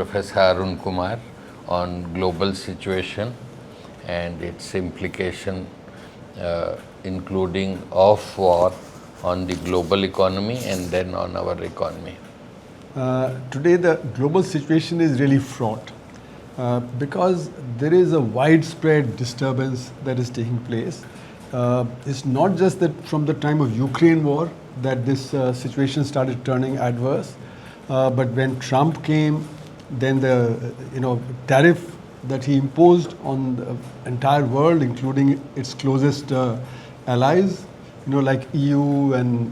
Professor Arun Kumar on global situation and its implication, including of war on the global economy and then on our economy. Today the global situation is really fraught because there is a widespread disturbance that is taking place. It's not just that from the time of Ukraine war that this situation started turning adverse, but when Trump came, then the tariff that he imposed on the entire world, including its closest allies, like EU and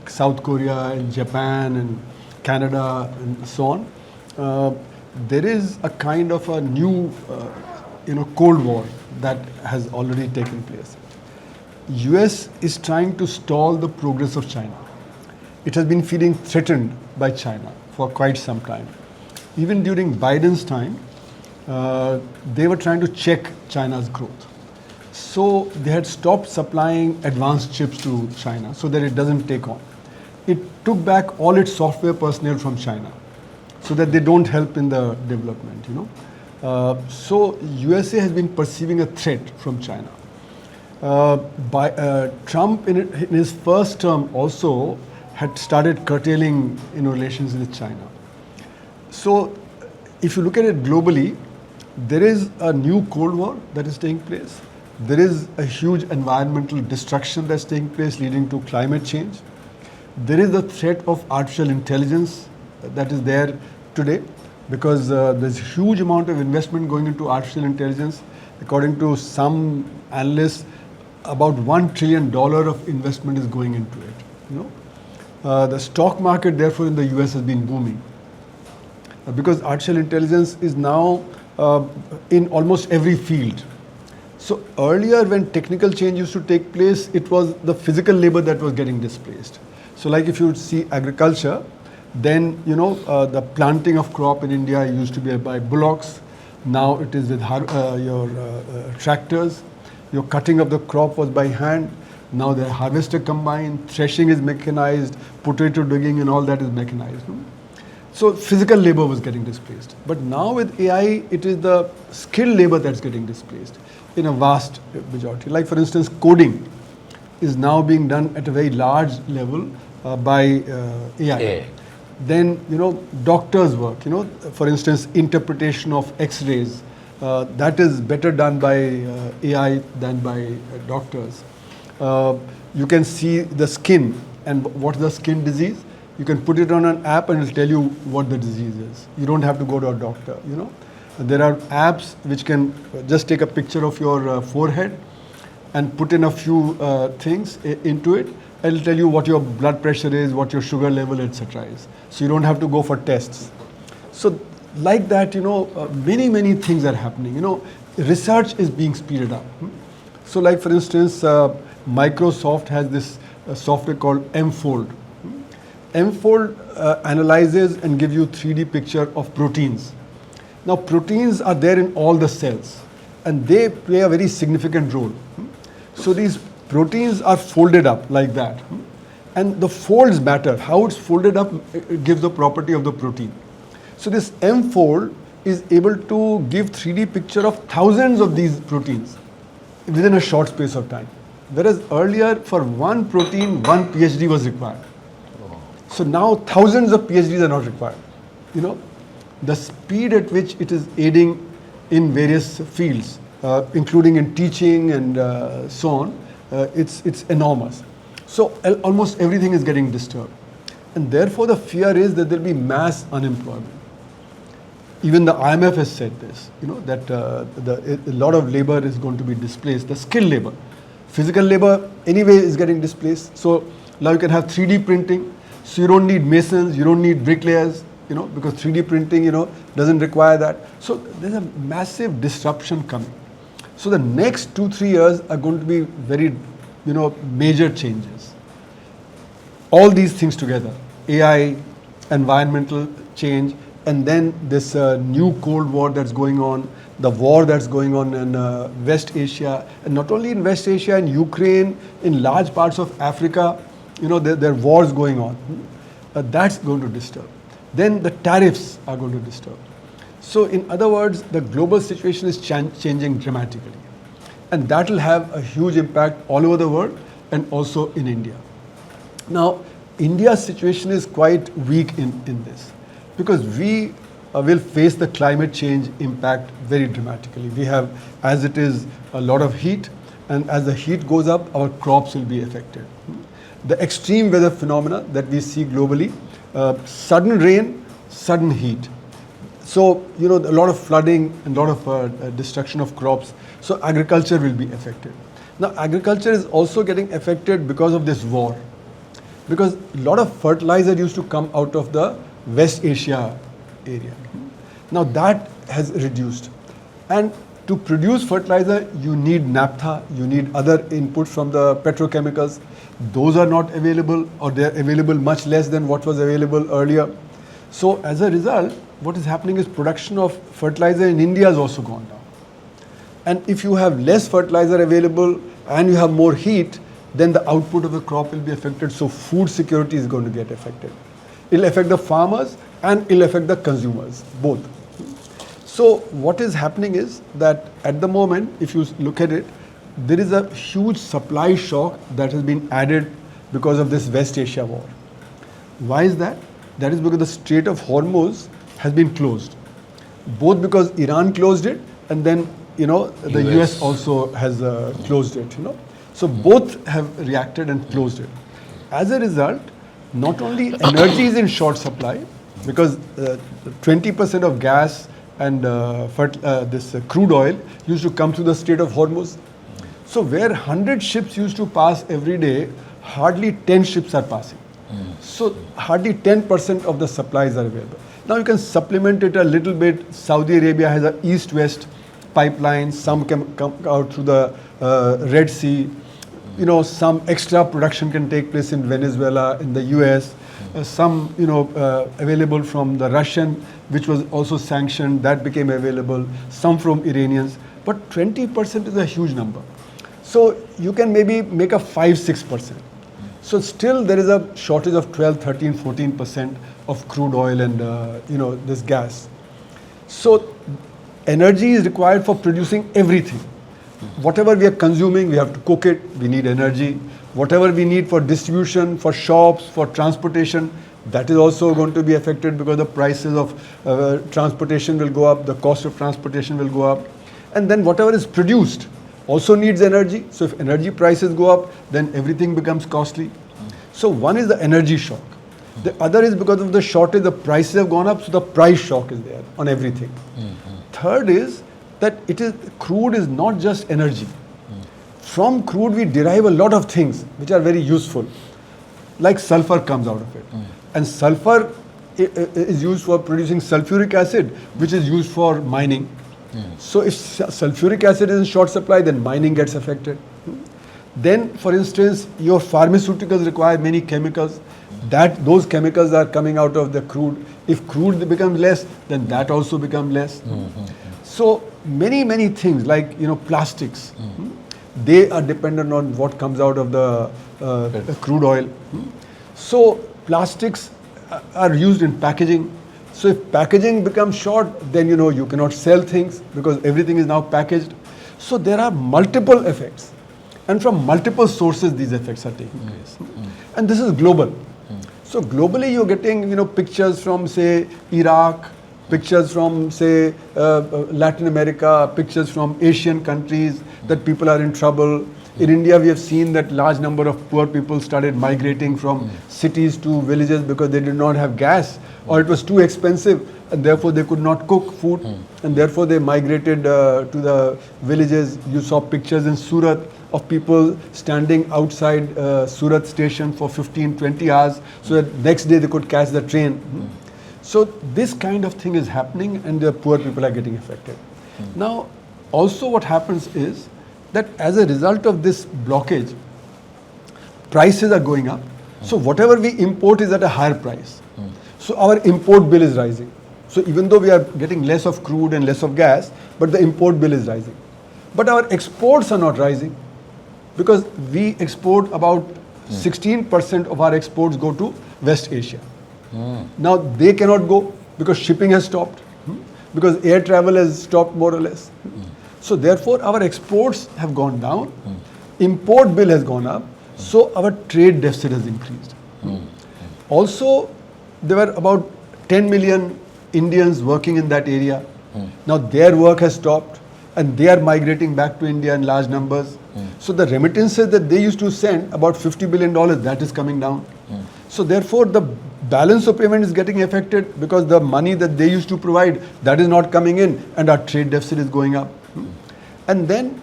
South Korea and Japan and Canada and so on. There is a kind of a new, Cold War that has already taken place. US is trying to stall the progress of China. It has been feeling threatened by China for quite some time. Even during Biden's time, they were trying to check China's growth. So they had stopped supplying advanced chips to China so that it doesn't take on. It took back all its software personnel from China so that they don't help in the development, So USA has been perceiving a threat from China. Trump in his first term also had started curtailing relations with China. So if you look at it globally, there is a new Cold War that is taking place. There is a huge environmental destruction that's taking place leading to climate change. There is the threat of artificial intelligence that is there today because there's a huge amount of investment going into artificial intelligence. According to some analysts, about $1 trillion of investment is going into it. The stock market, therefore, in the US has been booming because artificial intelligence is now in almost every field. So earlier, when technical change used to take place, it was the physical labor that was getting displaced. So like if you see agriculture, then the planting of crop in India used to be by bullocks. Now it is with your tractors. Your cutting of the crop was by hand. Now the harvester combined, threshing is mechanized, potato digging and all that is mechanized. So physical labor was getting displaced. But now with AI, it is the skilled labor that's getting displaced in a vast majority. Like for instance, coding is now being done at a very large level by AI. Then, doctors' work, for instance, interpretation of X-rays, that is better done by AI than by doctors. You can see the skin and what's the skin disease. You can put it on an app and it'll tell you what the disease is. You don't have to go to a doctor, There are apps which can just take a picture of your forehead and put in a few things into it. It'll tell you what your blood pressure is, what your sugar level, etc. is. So you don't have to go for tests. So like that, many things are happening. Research is being speeded up. So like for instance, Microsoft has this software called M-Fold. M-Fold analyzes and gives you 3D picture of proteins. Now proteins are there in all the cells and they play a very significant role. So these proteins are folded up like that. And the folds matter. How it's folded up it gives the property of the protein. So this M-Fold is able to give 3D picture of thousands of these proteins within a short space of time. Whereas earlier for one protein, one PhD was required. So now thousands of PhDs are not required. The speed at which it is aiding in various fields, including in teaching and so on, it's enormous. So almost everything is getting disturbed. And therefore the fear is that there will be mass unemployment. Even the IMF has said this, that a lot of labor is going to be displaced, the skilled labor. Physical labor anyway is getting displaced. So now you can have 3D printing. So you don't need masons, you don't need bricklayers, because 3D printing, doesn't require that. So there's a massive disruption coming. So the next 2-3 years are going to be very, major changes. All these things together, AI, environmental change, and then this new Cold War that's going on, the war that's going on in West Asia, and not only in West Asia, in Ukraine, in large parts of Africa, there are wars going on. That's going to disturb. Then the tariffs are going to disturb. So in other words, the global situation is changing dramatically. And that will have a huge impact all over the world and also in India. Now, India's situation is quite weak in this because we will face the climate change impact very dramatically. We have, as it is, a lot of heat, and as the heat goes up, our crops will be affected. The extreme weather phenomena that we see globally, sudden rain, sudden heat. So, a lot of flooding and a lot of destruction of crops. So, agriculture will be affected. Now, agriculture is also getting affected because of this war. Because a lot of fertilizer used to come out of the West Asia area. Now, that has reduced. And to produce fertilizer, you need naphtha, you need other inputs from the petrochemicals. Those are not available, or they are available much less than what was available earlier. So, as a result, what is happening is production of fertilizer in India has also gone down. And if you have less fertilizer available and you have more heat, then the output of the crop will be affected. So food security is going to get affected. It will affect the farmers and it will affect the consumers, both. So what is happening is that at the moment, if you look at it, there is a huge supply shock that has been added because of this West Asia war. Why is that? That is because the Strait of Hormuz has been closed. Both because Iran closed it and then, the US also has closed it, So both have reacted and closed it. As a result, not only energy is in short supply, because 20% of gas and this crude oil used to come through the Strait of Hormuz. So where 100 ships used to pass every day, hardly 10 ships are passing. So hardly 10% of the supplies are available. Now you can supplement it a little bit. Saudi Arabia has an east-west pipeline. Some can come out through the Red Sea. Some extra production can take place in Venezuela, in the US. Some, available from the Russian, which was also sanctioned, that became available. Some from Iranians. But 20% is a huge number. So you can maybe make a 5-6%. So still there is a shortage of 12, 13, 14% of crude oil and, this gas. So energy is required for producing everything. Whatever we are consuming, we have to cook it, we need energy. Whatever we need for distribution, for shops, for transportation, that is also going to be affected because the prices of transportation will go up, the cost of transportation will go up. And then whatever is produced also needs energy. So if energy prices go up, then everything becomes costly. So one is the energy shock. The other is because of the shortage, the prices have gone up, so the price shock is there on everything. Third is that crude is not just energy. From crude we derive a lot of things which are very useful. Like sulfur comes out of it. And sulfur is used for producing sulfuric acid, which is used for mining. So if sulfuric acid is in short supply, then mining gets affected. Then, for instance, your pharmaceuticals require many chemicals. Those chemicals are coming out of the crude. If crude becomes less, then that also becomes less. So many things like plastics. They are dependent on what comes out of the crude oil. So plastics are used in packaging. So if packaging becomes short, then you cannot sell things because everything is now packaged. So there are multiple effects. And from multiple sources these effects are taking place. And this is global. So globally you're getting pictures from say Iraq, pictures from say Latin America, pictures from Asian countries that people are in trouble. In India we have seen that large number of poor people started migrating from cities to villages because they did not have gas or it was too expensive and therefore they could not cook food and therefore they migrated to the villages. You saw pictures in Surat of people standing outside Surat station for 15-20 hours so that next day they could catch the train. So this kind of thing is happening and the poor people are getting affected. Now also what happens is that as a result of this blockage, prices are going up. So whatever we import is at a higher price. So our import bill is rising. So even though we are getting less of crude and less of gas, but the import bill is rising. But our exports are not rising because we export about 16% of our exports go to West Asia. Now they cannot go because shipping has stopped. because air travel has stopped more or less. So therefore our exports have gone down, import bill has gone up, so our trade deficit has increased. Also, there were about 10 million Indians working in that area. Now their work has stopped and they are migrating back to India in large numbers. So the remittances that they used to send, about $50 billion, that is coming down. So therefore the balance of payment is getting affected because the money that they used to provide, that is not coming in and our trade deficit is going up. And then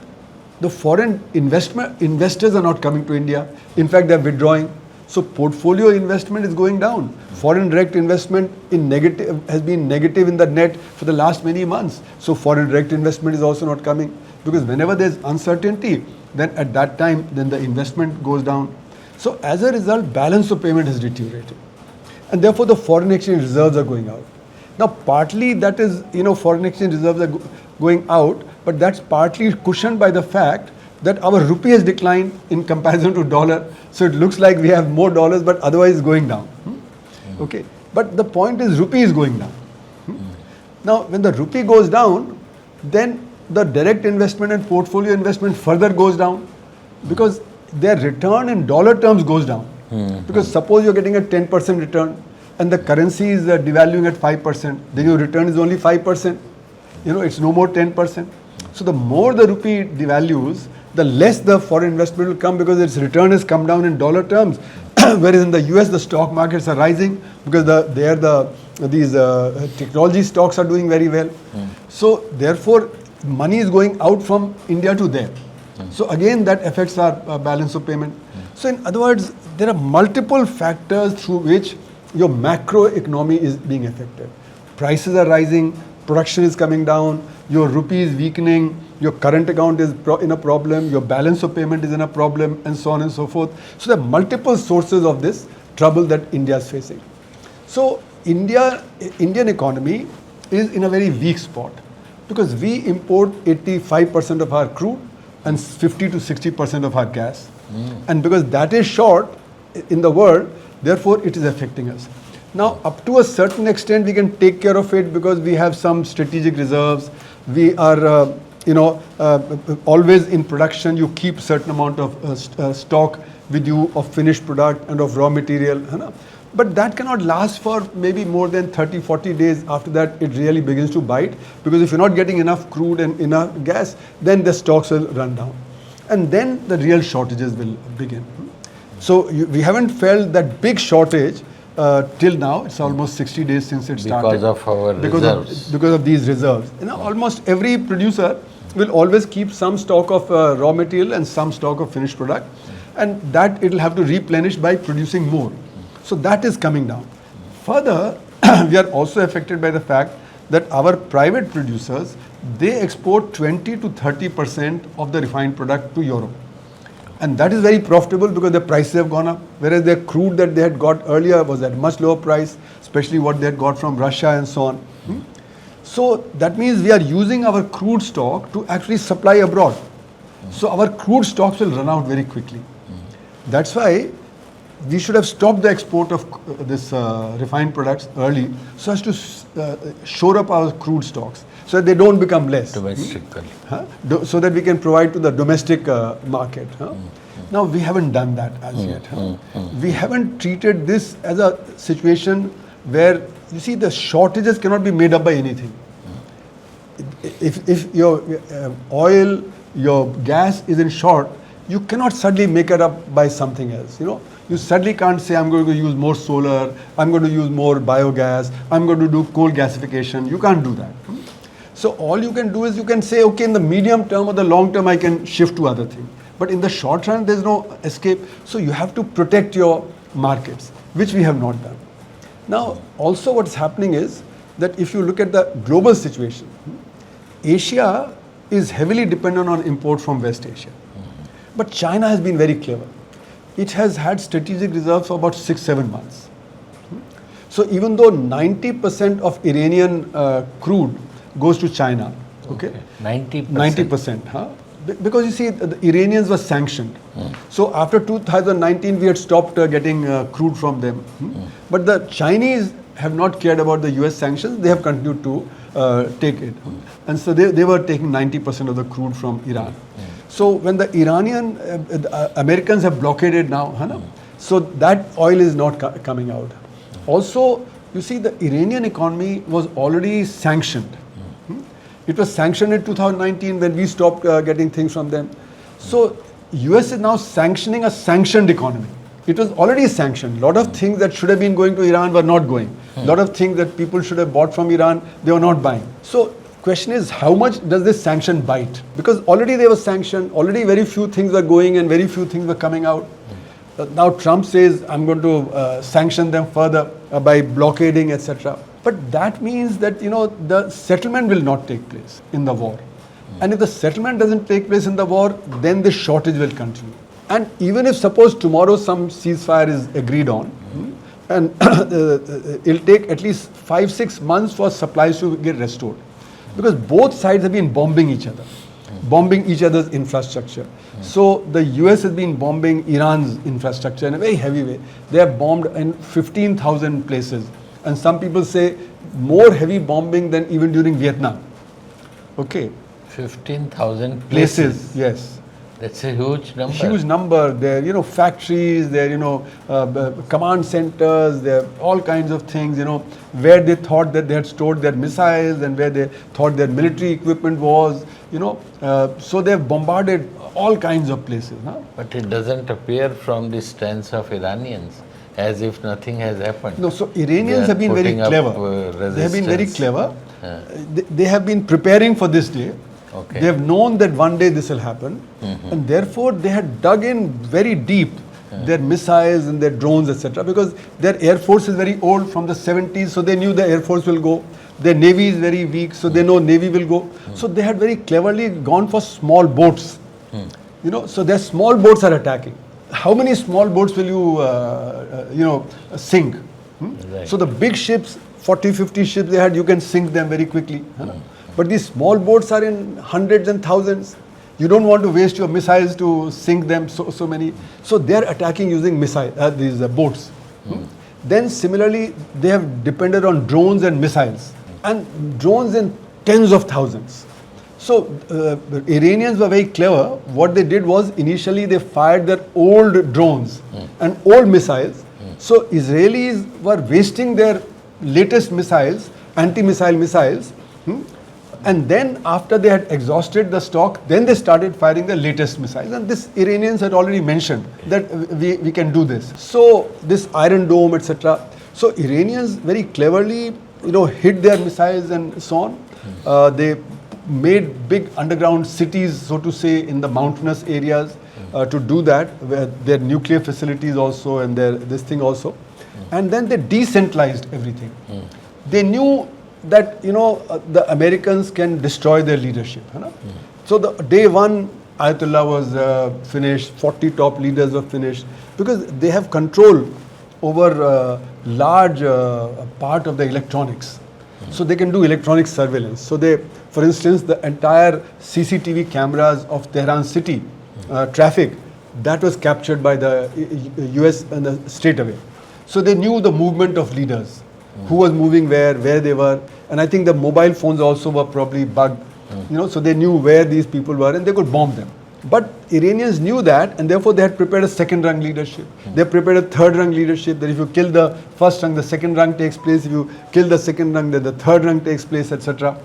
the foreign investors are not coming to India. In fact, they are withdrawing. So portfolio investment is going down. Foreign direct investment has been negative in the net for the last many months. So foreign direct investment is also not coming, because whenever there is uncertainty, then at that time, then the investment goes down. So as a result, balance of payment has deteriorated. And therefore the foreign exchange reserves are going out. Now partly that is, foreign exchange reserves are going out, but that's partly cushioned by the fact that our rupee has declined in comparison to dollar. So it looks like we have more dollars, but otherwise it's going down. Okay. But the point is rupee is going down. Now when the rupee goes down, then the direct investment and portfolio investment further goes down, because their return in dollar terms goes down. Because suppose you're getting a 10% return and the currency is devaluing at 5%, then your return is only 5%. It's no more 10%. So the more the rupee devalues, the less the foreign investment will come, because its return has come down in dollar terms. Whereas in the US, the stock markets are rising because these technology stocks are doing very well. So therefore, money is going out from India to there. So again, that affects our balance of payment. So in other words, there are multiple factors through which your macro economy is being affected. Prices are rising, production is coming down, your rupee is weakening, your current account is in a problem, your balance of payment is in a problem, and so on and so forth. So there are multiple sources of this trouble that India is facing. So Indian economy is in a very weak spot, because we import 85% of our crude and 50 to 60% of our gas. And because that is short in the world, therefore it is affecting us. Now, up to a certain extent, we can take care of it because we have some strategic reserves. We are, always in production. You keep certain amount of stock with you of finished product and of raw material. But that cannot last for maybe more than 30, 40 days. After that, it really begins to bite, because if you're not getting enough crude and enough gas, then the stocks will run down. And then the real shortages will begin. So we haven't felt that big shortage till now. It's almost 60 days since it started. Because of our reserves. Because of these reserves. Almost every producer will always keep some stock of raw material and some stock of finished product. And that it will have to replenish by producing more. So that is coming down. Further, we are also affected by the fact that our private producers, they export 20 to 30% of the refined product to Europe. And that is very profitable because the prices have gone up, whereas their crude that they had got earlier was at much lower price, especially what they had got from Russia and so on. So that means we are using our crude stock to actually supply abroad. So our crude stocks will run out very quickly. That's why we should have stopped the export of this refined products early, so as to shore up our crude stocks, so that they don't become less. Domestically. So that we can provide to the domestic market. Now we haven't done that as yet. We haven't treated this as a situation where, you see, the shortages cannot be made up by anything. If your oil, your gas is in short, you cannot suddenly make it up by something else. You suddenly can't say, I'm going to use more solar, I'm going to use more biogas, I'm going to do coal gasification. You can't do that. So all you can do is you can say, okay, in the medium term or the long term, I can shift to other things. But in the short run, there's no escape. So you have to protect your markets, which we have not done. Now, also what's happening is that if you look at the global situation, Asia is heavily dependent on import from West Asia. But China has been very clever. It has had strategic reserves for about 6-7 months. So even though 90% of Iranian crude goes to China, okay? 90%? 90%, because you see, the Iranians were sanctioned. So after 2019, we had stopped getting crude from them. But the Chinese have not cared about the US sanctions. They have continued to take it. And so they were taking 90% of the crude from Iran. So when the Americans have blockaded now, so that oil is not coming out. Also, you see, the Iranian economy was already sanctioned. It was sanctioned in 2019 when we stopped getting things from them. So US is now sanctioning a sanctioned economy. It was already sanctioned. A lot of things that should have been going to Iran were not going. A lot of things that people should have bought from Iran, they were not buying. So question is, how much does this sanction bite? Because already they were sanctioned, already very few things were going and very few things were coming out. Now Trump says, I'm going to sanction them further by blockading, etc. But that means that, the settlement will not take place in the war. And if the settlement doesn't take place in the war, then the shortage will continue. And even if suppose tomorrow some ceasefire is agreed on, and it'll take at least 5-6 months for supplies to get restored. Because both sides have been bombing each other, bombing each other's infrastructure. So the US has been bombing Iran's infrastructure in a very heavy way. They have bombed in 15,000 places. And some people say more heavy bombing than even during Vietnam. Okay. 15,000 places, yes. That's a huge number. Huge number. There, factories, there, command centers, there all kinds of things, where they thought that they had stored their missiles and where they thought their military equipment was, so they have bombarded all kinds of places. But it doesn't appear from the stance of Iranians as if nothing has happened. No, so Iranians have been very clever. They have been very clever. They have been preparing for this day. Okay. They have known that one day this will happen, and therefore they had dug in very deep their missiles and their drones, etc. Because their air force is very old, from the 70s, so they knew the air force will go. Their navy is very weak, so they know navy will go. So they had very cleverly gone for small boats. So their small boats are attacking. How many small boats will you, sink? Right. So the big ships, 40, 50 ships they had, you can sink them very quickly. But these small boats are in hundreds and thousands. You don't want to waste your missiles to sink them, so many. So they are attacking using these boats. Then similarly, they have depended on drones and missiles. And drones in tens of thousands. So the Iranians were very clever. What they did was, initially they fired their old drones and old missiles. So Israelis were wasting their latest missiles, anti-missile missiles. And then after they had exhausted the stock, then they started firing the latest missiles. And this Iranians had already mentioned that we can do this. So this Iron Dome, etc. So Iranians very cleverly, hid their missiles and so on. They made big underground cities, so to say, in the mountainous areas to do that, where their nuclear facilities also and this thing also. And then they decentralized everything. They knew that the Americans can destroy their leadership. So the day one, Ayatollah was finished, 40 top leaders were finished, because they have control over large part of the electronics. So they can do electronic surveillance. So they, for instance, the entire CCTV cameras of Tehran city traffic, that was captured by the US and straight away. So they knew the movement of leaders, who was moving where they were. And I think the mobile phones also were probably bugged, so they knew where these people were and they could bomb them. But Iranians knew that, and therefore they had prepared a second rung leadership. They prepared a third rung leadership, that if you kill the first rung, the second rung takes place. If you kill the second rung, then the third rung takes place, etc.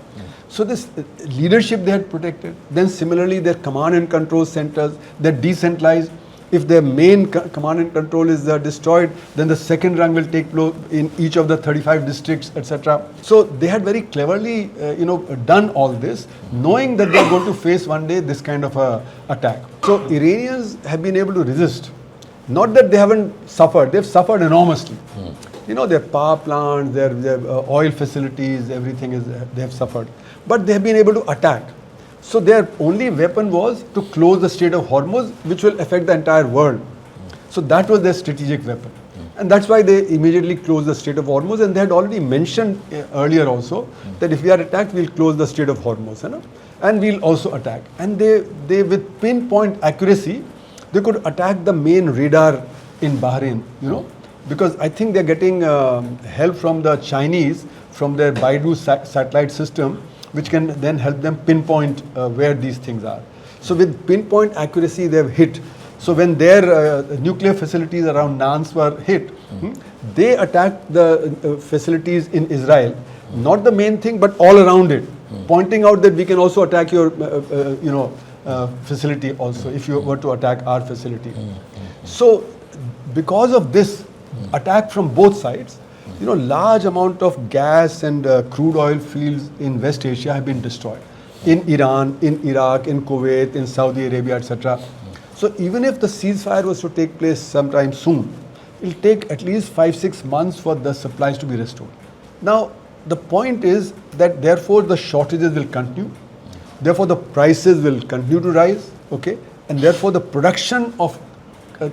So this leadership they had protected. Then similarly, their command and control centers, they're decentralized. If their main command and control is destroyed, then the second rung will take place in each of the 35 districts, etc. So they had very cleverly, done all this, knowing that they are going to face one day this kind of attack. So Iranians have been able to resist. Not that they haven't suffered; they've suffered enormously. Their power plants, their oil facilities, everything they have suffered. But they have been able to attack. So their only weapon was to close the Strait of Hormuz, which will affect the entire world. So that was their strategic weapon. And that's why they immediately closed the Strait of Hormuz. And they had already mentioned earlier also that if we are attacked, we'll close the Strait of Hormuz. And we'll also attack. And they with pinpoint accuracy, they could attack the main radar in Bahrain, because I think they're getting help from the Chinese, from their Baidu satellite system, which can then help them pinpoint where these things are. So with pinpoint accuracy, they've hit. So when their nuclear facilities around Nans were hit, they attacked the facilities in Israel, not the main thing, but all around it, pointing out that we can also attack your, facility also, if you were to attack our facility. So because of this attack from both sides, large amount of gas and crude oil fields in West Asia have been destroyed. In Iran, in Iraq, in Kuwait, in Saudi Arabia, etc. So even if the ceasefire was to take place sometime soon, it will take at least 5-6 months for the supplies to be restored. Now, the point is that therefore the shortages will continue, therefore the prices will continue to rise, okay, and therefore the production of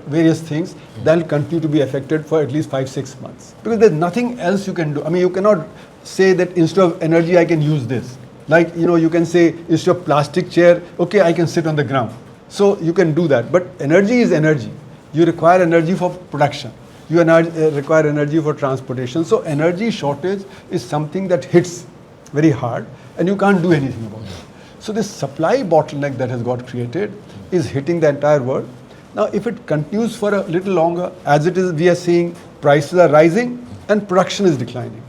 various things that will continue to be affected for at least 5-6 months. Because there's nothing else you can do. I mean, you cannot say that instead of energy I can use this. Like, you can say instead of plastic chair, okay, I can sit on the ground. So you can do that. But energy is energy. You require energy for production. You require energy for transportation. So energy shortage is something that hits very hard and you can't do anything about it. So this supply bottleneck that has got created is hitting the entire world. Now if it continues for a little longer, as it is, we are seeing prices are rising and production is declining.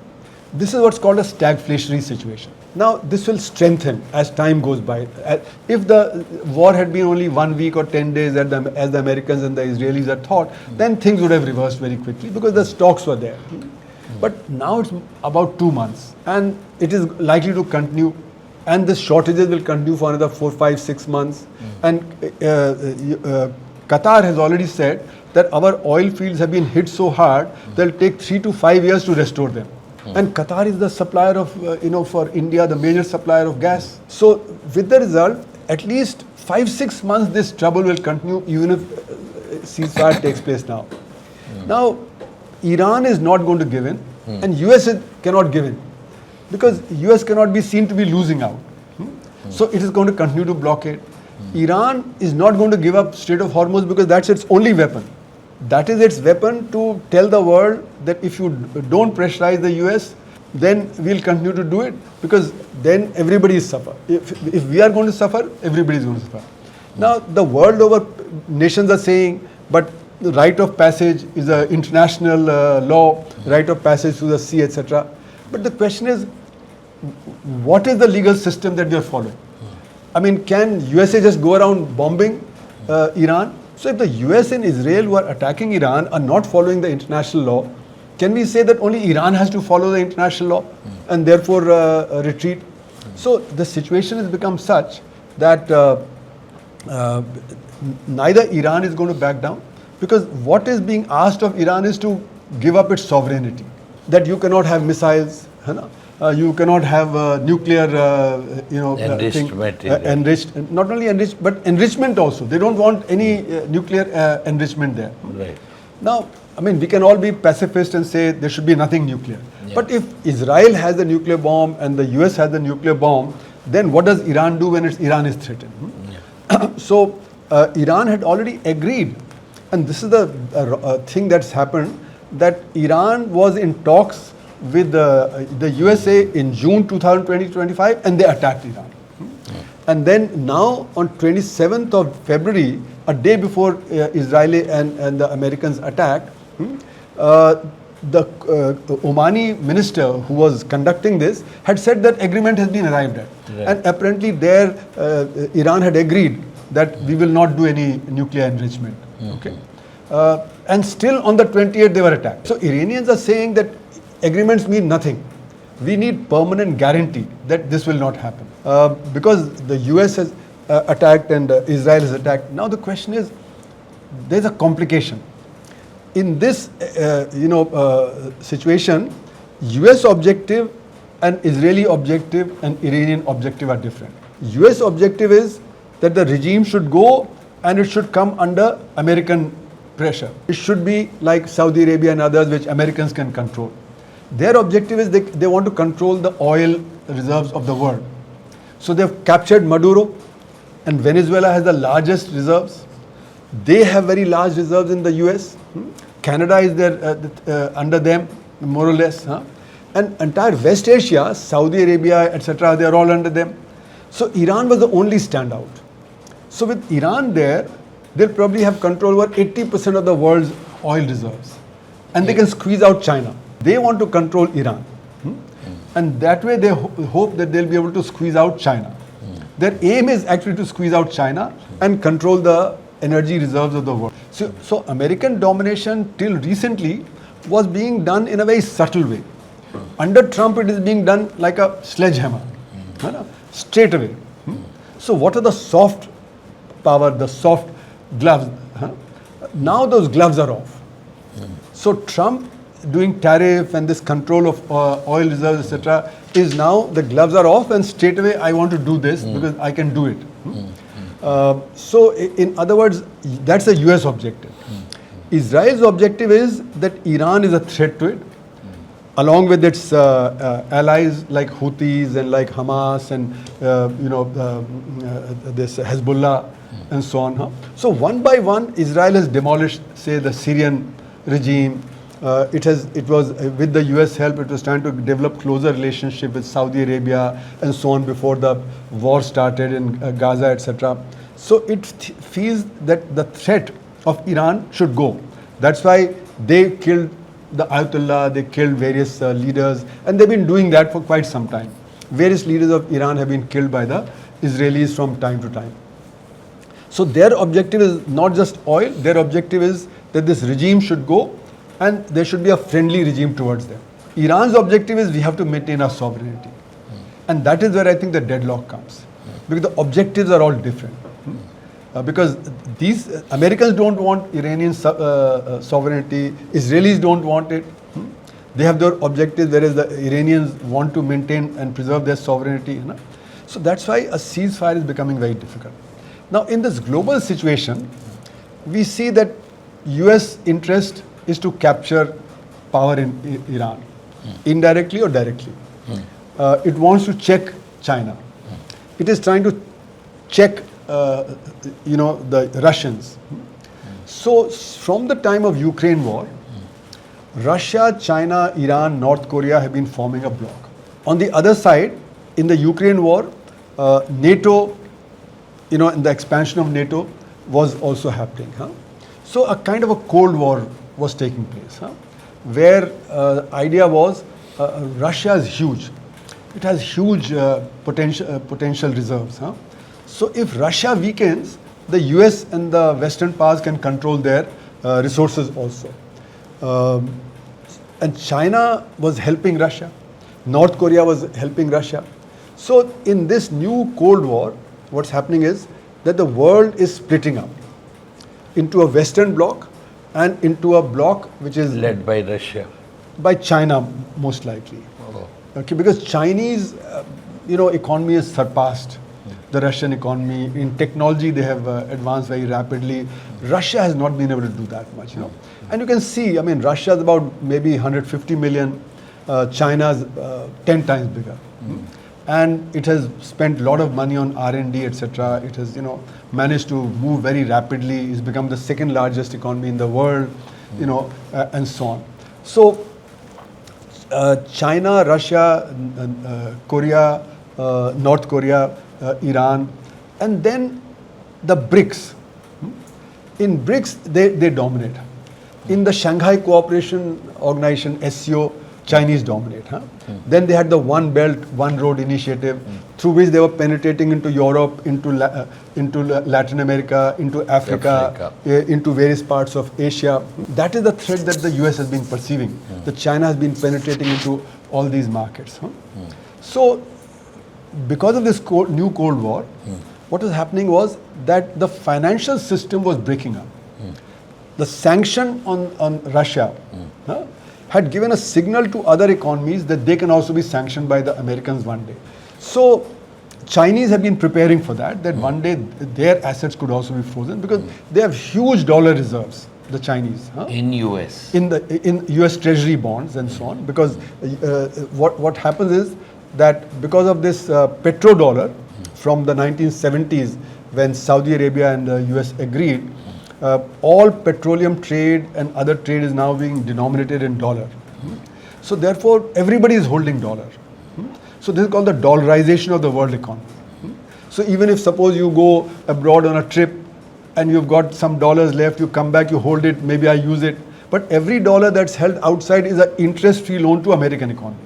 This is what's called a stagflationary situation. Now this will strengthen as time goes by. If the war had been only 1 week or 10 days as the Americans and the Israelis had thought, then things would have reversed very quickly because the stocks were there. But now it's about 2 months and it is likely to continue, and the shortages will continue for another 4, 5, 6 months. And Qatar has already said that our oil fields have been hit so hard they'll take 3 to 5 years to restore them. And Qatar is the supplier of, for India, the major supplier of gas. So with the result, at least 5-6 months this trouble will continue even if ceasefire takes place now. Now, Iran is not going to give in and US cannot give in because US cannot be seen to be losing out. So it is going to continue to blockade. Iran is not going to give up Strait of Hormuz because that's its only weapon. That is its weapon to tell the world that if you don't pressurize the US, then we'll continue to do it because then everybody is suffer. If we are going to suffer, everybody is going to suffer. Now the world over nations are saying, but the right of passage is an international law, right of passage through the sea, etc. But the question is, what is the legal system that we are following? I mean, can USA just go around bombing Iran? So if the US and Israel who are attacking Iran are not following the international law, can we say that only Iran has to follow the international law and therefore retreat? So the situation has become such that neither Iran is going to back down because what is being asked of Iran is to give up its sovereignty, that you cannot have missiles, you cannot have nuclear, enrichment. Enriched, not only enriched, but enrichment also. They don't want any nuclear enrichment there. Right. Now, I mean, we can all be pacifist and say there should be nothing nuclear. Yeah. But if Israel has the nuclear bomb and the US has the nuclear bomb, then what does Iran do when Iran is threatened? Yeah. So, Iran had already agreed, and this is the thing that's happened, that Iran was in talks with the USA in June 2020-25 and they attacked Iran. And then now on 27th of February, a day before Israeli and the Americans attacked, the Omani minister who was conducting this had said that agreement has been arrived at. Right. And apparently there Iran had agreed that we will not do any nuclear enrichment. Okay. And still on the 28th they were attacked. So Iranians are saying that agreements mean nothing. We need permanent guarantee that this will not happen. Because the US has attacked and Israel has attacked. Now the question is, there's a complication. In this situation, US objective and Israeli objective and Iranian objective are different. US objective is that the regime should go and it should come under American pressure. It should be like Saudi Arabia and others which Americans can control. Their objective is they want to control the oil reserves of the world. So they've captured Maduro, and Venezuela has the largest reserves. They have very large reserves in the US. Canada is there under them, more or less. And entire West Asia, Saudi Arabia, etc., they are all under them. So Iran was the only standout. So with Iran there, they'll probably have control over 80% of the world's oil reserves. And they can squeeze out China. They want to control Iran. And that way they hope that they'll be able to squeeze out China. Their aim is actually to squeeze out China and control the energy reserves of the world. So American domination till recently was being done in a very subtle way. Under Trump it is being done like a sledgehammer, straight away. So what are the soft power, the soft gloves? Now those gloves are off. So Trump doing tariff and this control of oil reserves, etc., is now the gloves are off and straight away I want to do this because I can do it. So in other words, that's the US objective. Israel's objective is that Iran is a threat to it, along with its allies like Houthis and like Hamas and this Hezbollah and so on. So one by one, Israel has demolished, say, the Syrian regime. It was with the US help, it was trying to develop closer relationship with Saudi Arabia and so on before the war started in Gaza, etc. So it feels that the threat of Iran should go. That's why they killed the Ayatollah, they killed various leaders, and they've been doing that for quite some time. Various leaders of Iran have been killed by the Israelis from time to time. So their objective is not just oil, their objective is that this regime should go and there should be a friendly regime towards them. Iran's objective is we have to maintain our sovereignty. And that is where I think the deadlock comes. Because the objectives are all different. Because these Americans don't want Iranian sovereignty, Israelis don't want it. They have their objectives, whereas the Iranians want to maintain and preserve their sovereignty. So that's why a ceasefire is becoming very difficult. Now in this global situation, we see that US interest is to capture power in Iran, indirectly or directly. It wants to check China. It is trying to check the Russians. So from the time of Ukraine war, Russia, China, Iran, North Korea have been forming a bloc. On the other side, in the Ukraine war, NATO, in the expansion of NATO was also happening. So a kind of a Cold War was taking place, where the idea was Russia is huge. It has huge potential reserves. So if Russia weakens, the US and the Western powers can control their resources also. And China was helping Russia. North Korea was helping Russia. So in this new Cold War, what's happening is that the world is splitting up into a Western bloc and into a bloc which is led by Russia, by China most likely. Okay, because Chinese economy has surpassed the Russian economy. In technology they have advanced very rapidly. Russia has not been able to do that much, And you can see, Russia is about maybe 150 million, China's 10 times bigger. And it has spent a lot of money on R&D, etc. It has, managed to move very rapidly. It's become the second largest economy in the world, and so on. So China, Russia, Korea, North Korea, Iran, and then the BRICS. In BRICS, they dominate. In the Shanghai Cooperation Organization, SCO, Chinese dominate. Then they had the One Belt, One Road initiative, through which they were penetrating into Europe, into Latin America, into Africa, into various parts of Asia. That is the threat that the US has been perceiving, that China has been penetrating into all these markets. So, because of this new Cold War, what was happening was that the financial system was breaking up. The sanction on Russia had given a signal to other economies that they can also be sanctioned by the Americans one day. So Chinese have been preparing for that one day their assets could also be frozen, because they have huge dollar reserves, the Chinese. In US. In US Treasury bonds and so on, because what happens is that because of this petrodollar from the 1970s, when Saudi Arabia and the US agreed, all petroleum trade and other trade is now being denominated in dollar. So therefore, everybody is holding dollar. So this is called the dollarization of the world economy. So even if suppose you go abroad on a trip and you've got some dollars left, you come back, you hold it, maybe I use it. But every dollar that's held outside is an interest-free loan to American economy.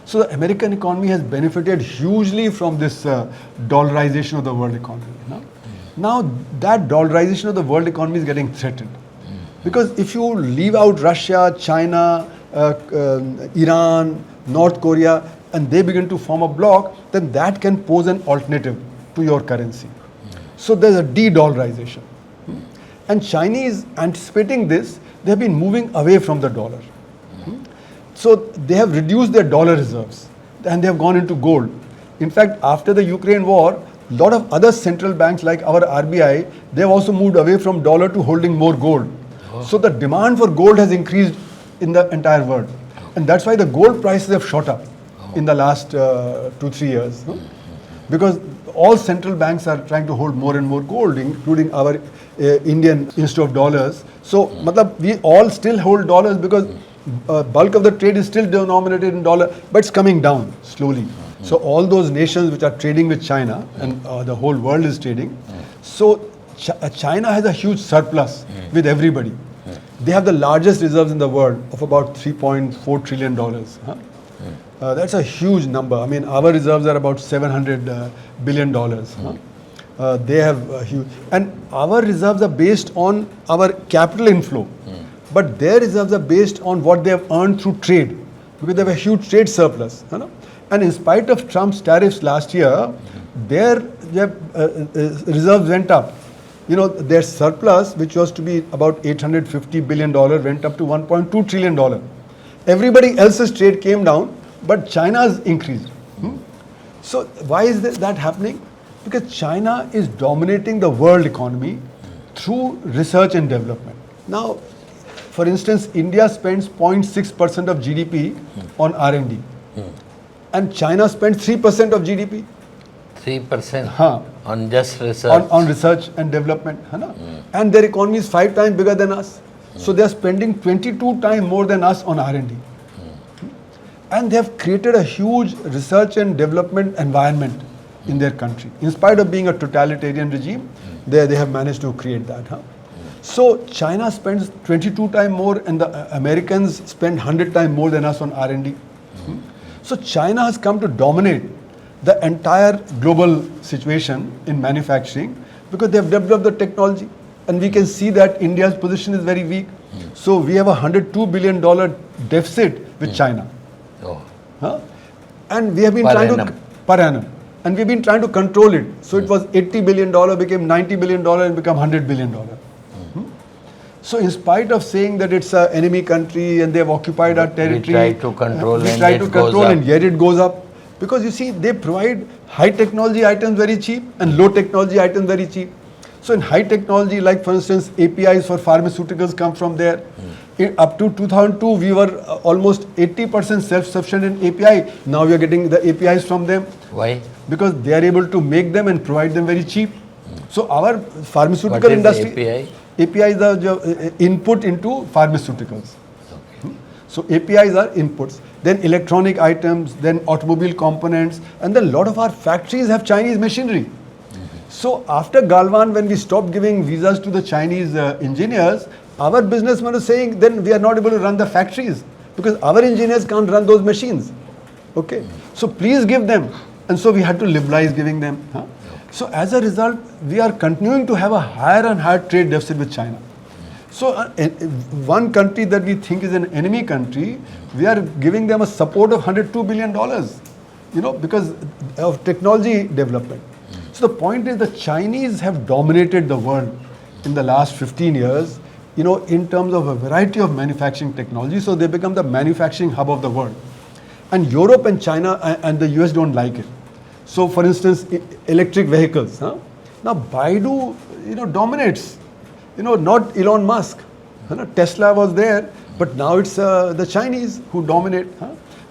So the American economy has benefited hugely from this dollarization of the world economy. Now that dollarization of the world economy is getting threatened. Because if you leave out Russia, China, Iran, North Korea, and they begin to form a bloc, then that can pose an alternative to your currency. So there's a de-dollarization. And Chinese, anticipating this, they have been moving away from the dollar. So they have reduced their dollar reserves and they have gone into gold. In fact, after the Ukraine war, a lot of other central banks like our RBI, they have also moved away from dollar to holding more gold. So the demand for gold has increased in the entire world. And that's why the gold prices have shot up in the last 2-3 years. Because all central banks are trying to hold more and more gold, including our Indian instead of dollars. So we all still hold dollars because bulk of the trade is still denominated in dollar, but it's coming down slowly. So all those nations which are trading with China, and the whole world is trading, so China has a huge surplus with everybody. They have the largest reserves in the world of about $3.4 trillion. That's a huge number. I mean, our reserves are about $700 billion. They have a huge, and our reserves are based on our capital inflow, but their reserves are based on what they have earned through trade, because they have a huge trade surplus. And in spite of Trump's tariffs last year, their reserves went up. Their surplus, which was to be about $850 billion, went up to $1.2 trillion. Everybody else's trade came down, but China's increased. So why is that happening? Because China is dominating the world economy through research and development. Now, for instance, India spends 0.6% of GDP on R&D. And China spends 3% of GDP. 3% on just research. On research and development. And their economy is 5 times bigger than us. So they are spending 22 times more than us on R&D. And they have created a huge research and development environment in their country. In spite of being a totalitarian regime, they have managed to create that. So China spends 22 times more and the Americans spend 100 times more than us on R&D. So China has come to dominate the entire global situation in manufacturing because they have developed the technology. And we can see that India's position is very weak. So we have a $102 billion deficit with China. And we have been per annum. And we've been trying to control it. So it was $80 billion, became $90 billion, and become $100 billion. So in spite of saying that it's an enemy country and they have occupied our territory, we try to control, and yet it goes up. Because you see, they provide high technology items very cheap and low technology items very cheap. So in high technology, like for instance, APIs for pharmaceuticals come from there. Up to 2002, we were almost 80% self-sufficient in API. Now we are getting the APIs from them. Why? Because they are able to make them and provide them very cheap. So our pharmaceutical industry... API? API is the input into pharmaceuticals. So APIs are inputs. Then electronic items, then automobile components, and then a lot of our factories have Chinese machinery. So after Galwan, when we stopped giving visas to the Chinese engineers, our businessmen are saying then we are not able to run the factories because our engineers can't run those machines. Okay, so please give them. And so we had to liberalize giving them. So as a result, we are continuing to have a higher and higher trade deficit with China. So one country that we think is an enemy country, we are giving them a support of $102 billion, because of technology development. So the point is the Chinese have dominated the world in the last 15 years, in terms of a variety of manufacturing technology. So they become the manufacturing hub of the world. And Europe and China and the US don't like it. So for instance, electric vehicles. Now Baidu, dominates. Not Elon Musk. Tesla was there, but now it's the Chinese who dominate.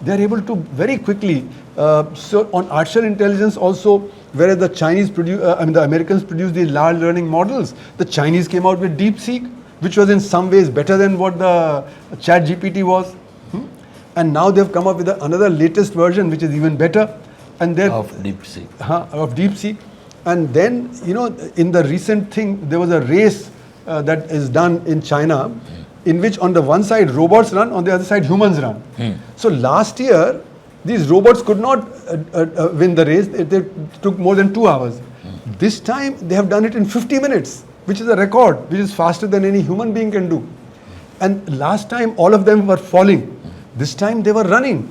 They are able to very quickly, so on artificial intelligence also, Whereas the the Americans produced these large learning models. The Chinese came out with DeepSeek, which was in some ways better than what the Chat GPT was. And now they've come up with another latest version, which is even better. And they're Of DeepSeek. Of DeepSeek. And then, in the recent thing, there was a race that is done in China, in which on the one side robots run, on the other side humans run. So last year, these robots could not win the race. They took more than 2 hours. This time, they have done it in 50 minutes, which is a record, which is faster than any human being can do. And last time, all of them were falling. This time, they were running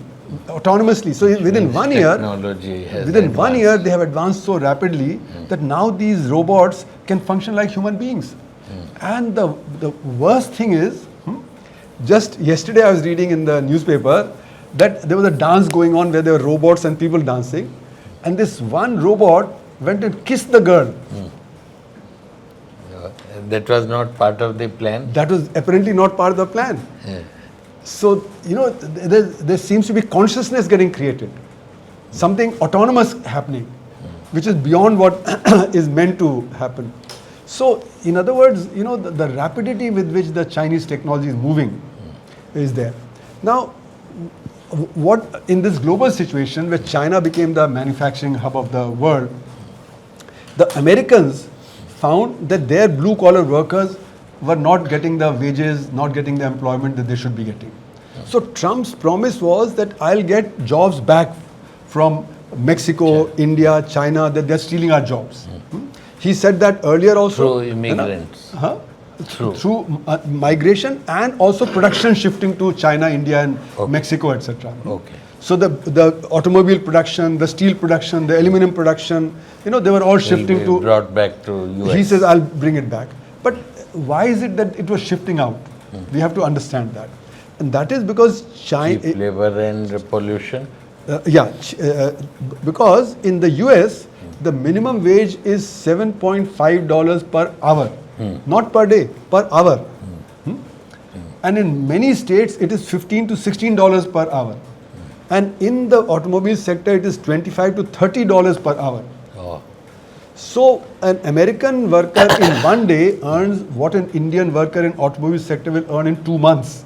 autonomously. So within 1 year, they have advanced so rapidly that now these robots can function like human beings. And the worst thing is, just yesterday I was reading in the newspaper that there was a dance going on where there were robots and people dancing, and this one robot went and kissed the girl. That was not part of the plan? That was apparently not part of the plan. So, there seems to be consciousness getting created. Something autonomous happening, which is beyond what is meant to happen. So, in other words, the rapidity with which the Chinese technology is moving is there. Now, what in this global situation where China became the manufacturing hub of the world, the Americans found that their blue-collar workers were not getting the wages, not getting the employment that they should be getting. So Trump's promise was that I'll get jobs back from Mexico, India, China, that they're stealing our jobs. He said that earlier also. Through immigrants. Through migration and also production shifting to China, India and Mexico, etc. Okay. So the automobile production, the steel production, the aluminum production, they were all shifting to... brought back to US. He says, I'll bring it back. But why is it that it was shifting out? We have to understand that. And that is because China... Cheap labor and pollution? Because in the US, the minimum wage is $7.5 per hour. Not per day, per hour. And in many states, it is $15 to $16 per hour. And in the automobile sector, it is $25 to $30 per hour. So an American worker in one day earns what an Indian worker in automobile sector will earn in 2 months.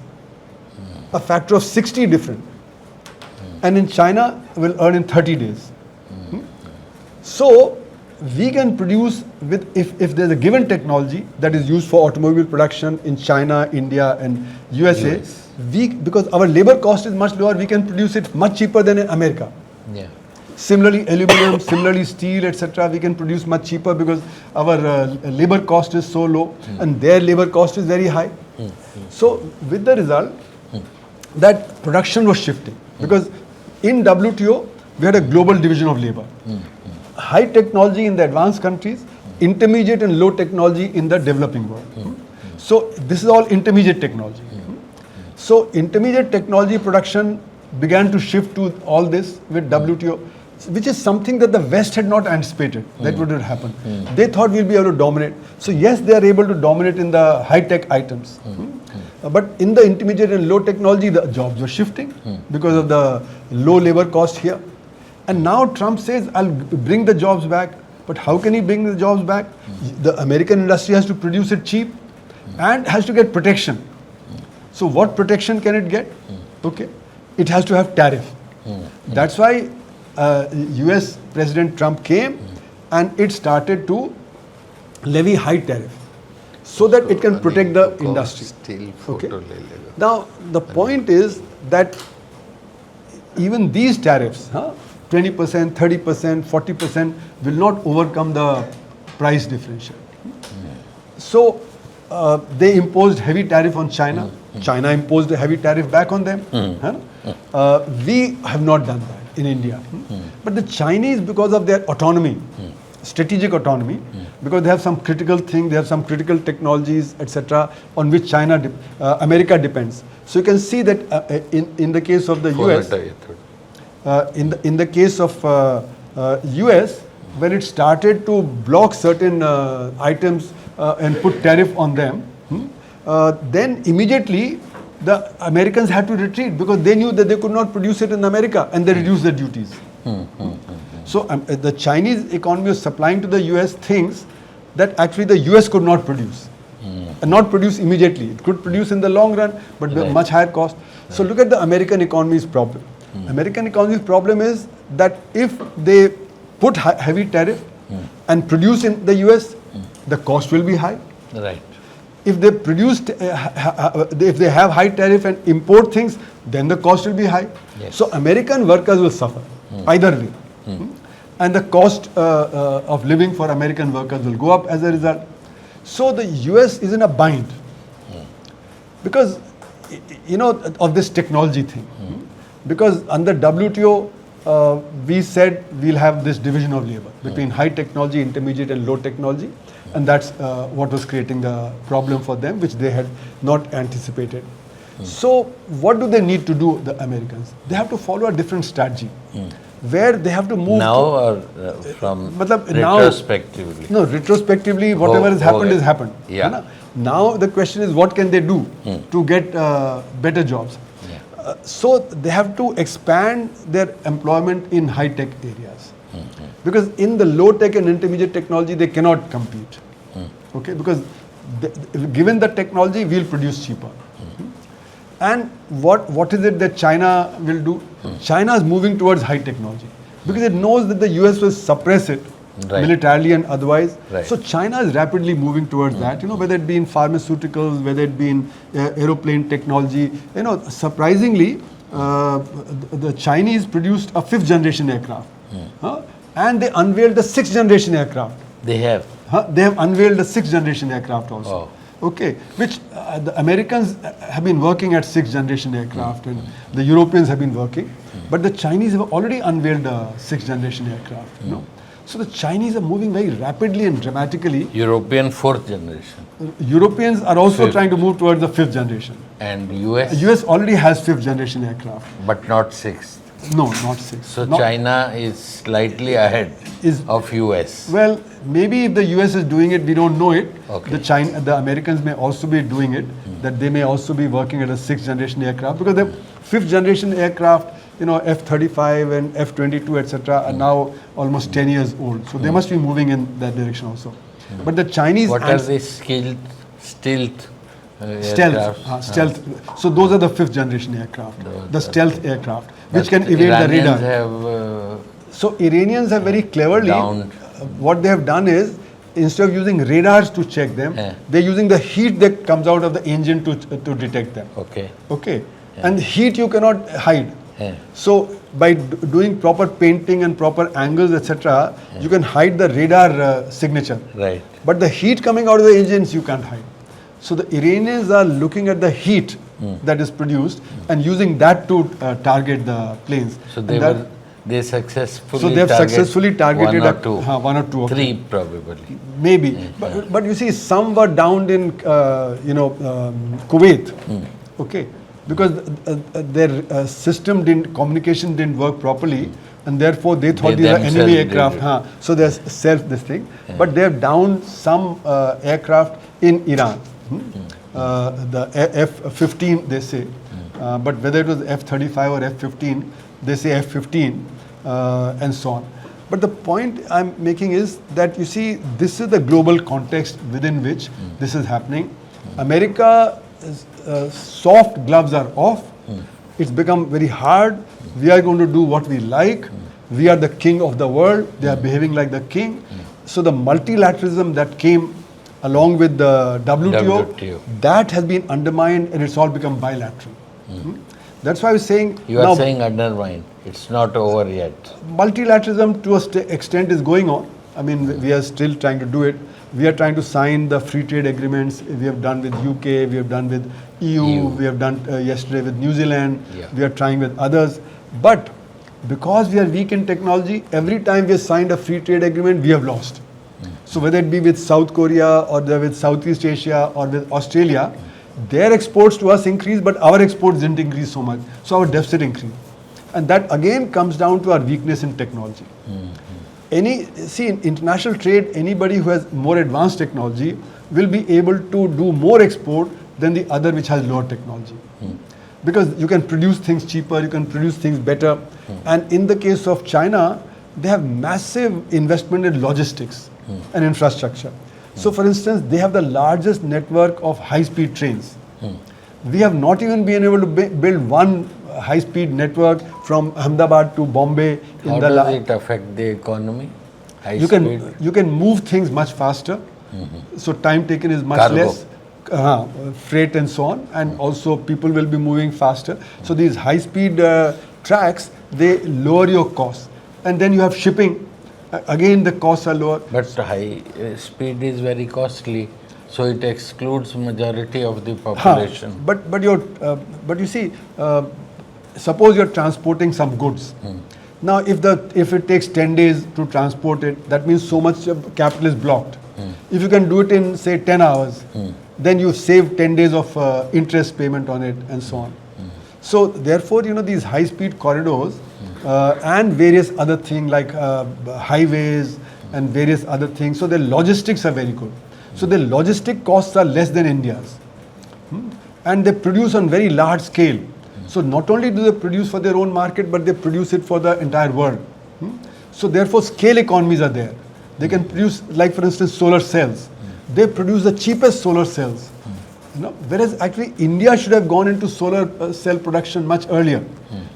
A factor of 60 different. And in China, will earn in 30 days. So we can produce with, if there's a given technology that is used for automobile production in China, India and USA, because our labor cost is much lower, we can produce it much cheaper than in America. Similarly, aluminum, similarly steel, etc. we can produce much cheaper because our labor cost is so low and their labor cost is very high. So with the result that production was shifting, because in WTO we had a global division of labor. High technology in the advanced countries, intermediate and low technology in the developing world. So this is all intermediate technology. So intermediate technology production began to shift to all this with WTO, which is something that the West had not anticipated that would happen. They thought we'll be able to dominate. So yes, they are able to dominate in the high-tech items. But in the intermediate and low technology, the jobs were shifting because of the low labor cost here. And now Trump says, I'll bring the jobs back. But how can he bring the jobs back? The American industry has to produce it cheap and has to get protection. So what protection can it get? Okay, it has to have tariff. That's why US President Trump came and it started to levy high tariff so that it can protect the industry. Okay. Now the point is that even these tariffs, 20%, 30%, 40% will not overcome the price differential. So they imposed heavy tariff on China. China imposed a heavy tariff back on them. We have not done that in India. But the Chinese, because of their autonomy, strategic autonomy, because they have some critical thing, they have some critical technologies, etc., on which America depends. So you can see that in the case of the US, in the case of US, when it started to block certain items and put tariff on them, then immediately the Americans had to retreat because they knew that they could not produce it in America and they reduced the duties. So the Chinese economy is supplying to the US things that actually the US could not produce. And not produce immediately. It could produce in the long run, but with much higher cost. So look at the American economy's problem. American economy's problem is that if they put heavy tariff and produce in the US, the cost will be high. Right. If they produce, if they have high tariff and import things, then the cost will be high. Yes. So American workers will suffer either way. And the cost of living for American workers will go up as a result. So the US is in a bind because, you know, of this technology thing. Because under WTO, we said we'll have this division of labor between high technology, intermediate and low technology. And that's what was creating the problem for them, which they had not anticipated. So what do they need to do, the Americans? They have to follow a different strategy where they have to move now or from retrospectively? No, retrospectively, whatever has happened has happened. Yeah. Now the question is, what can they do to get better jobs? So they have to expand their employment in high-tech areas. Because in the low-tech and intermediate technology, they cannot compete. Okay, because given the technology, we'll produce cheaper. And what is it that China will do? China is moving towards high technology because it knows that the US will suppress it militarily and otherwise. So China is rapidly moving towards that, you know, whether it be in pharmaceuticals, whether it be in aeroplane technology. You know, surprisingly, the Chinese produced a 5th generation aircraft. And they unveiled the 6th generation aircraft. They have? They have unveiled the 6th generation aircraft also. Oh. Okay, which the Americans have been working at 6th generation aircraft and the Europeans have been working. But the Chinese have already unveiled a 6th generation aircraft. You know? So the Chinese are moving very rapidly and dramatically. European 4th generation. Europeans are also trying to move towards the 5th generation. And US? US already has 5th generation aircraft. But not 6th. No, not 6th. So China is slightly ahead of US. Well, maybe if the US is doing it, we don't know it. Okay. The Americans may also be doing it, that they may also be working at a 6th generation aircraft, because the 5th generation aircraft, you know, F-35 and F-22, etc., are now almost 10 years old. So they must be moving in that direction also. But the Chinese... What are the stealth? Stealth. So those are the 5th generation aircraft, the stealth aircraft, which can evade the radar. So Iranians have very cleverly, what they have done is, instead of using radars to check them, they're using the heat that comes out of the engine to detect them. Okay. And heat you cannot hide. So by doing proper painting and proper angles, etc., you can hide the radar signature. Right. But the heat coming out of the engines you can't hide. So the Iranians are looking at the heat that is produced and using that to target the planes. So they successfully targeted one or two. Three probably. Maybe. But you see, some were downed in Kuwait. Okay. Because their communication didn't work properly, and therefore they thought these are enemy aircraft. So there's this thing. But they have downed some aircraft in Iran. The F-15 they say, but whether it was F-35 or F-15, they say F-15 and so on. But the point I'm making is that, you see, this is the global context within which this is happening. America, soft gloves are off. It's become very hard. We are going to do what we like. We are the king of the world. They are behaving like the king. So the multilateralism that came along with the WTO, that has been undermined and it's all become bilateral. That's why I was saying... You are saying undermined. It's not over yet. Multilateralism to an extent is going on. I mean, we are still trying to do it. We are trying to sign the free trade agreements. We have done with UK, we have done with EU. We have done yesterday with New Zealand. We are trying with others. But because we are weak in technology, every time we have signed a free trade agreement, we have lost. So whether it be with South Korea or with Southeast Asia or with Australia, their exports to us increased, but our exports didn't increase so much. So our deficit increased. And that again comes down to our weakness in technology. In international trade, anybody who has more advanced technology will be able to do more export than the other which has lower technology. Because you can produce things cheaper, you can produce things better. And in the case of China, they have massive investment in logistics and infrastructure. So for instance, they have the largest network of high-speed trains. We have not even been able to build one high-speed network from Ahmedabad to Bombay. How does it affect the economy? High You speed? can move things much faster, so time taken is much Cargo. less. Freight and so on, and also people will be moving faster. So these high-speed tracks, they lower your costs, and then you have shipping. Again, the costs are lower. But high speed is very costly, so it excludes majority of the population. But you see, suppose you're transporting some goods. Now, if it takes 10 days to transport it, that means so much capital is blocked. If you can do it in say 10 hours, then you save 10 days of interest payment on it and so on. So therefore, these high-speed corridors and various other things like highways and various other things. So their logistics are very good. So their logistic costs are less than India's. And they produce on very large scale. So not only do they produce for their own market, but they produce it for the entire world. So therefore, scale economies are there. They can produce, like for instance, solar cells. They produce the cheapest solar cells. Whereas actually India should have gone into solar cell production much earlier.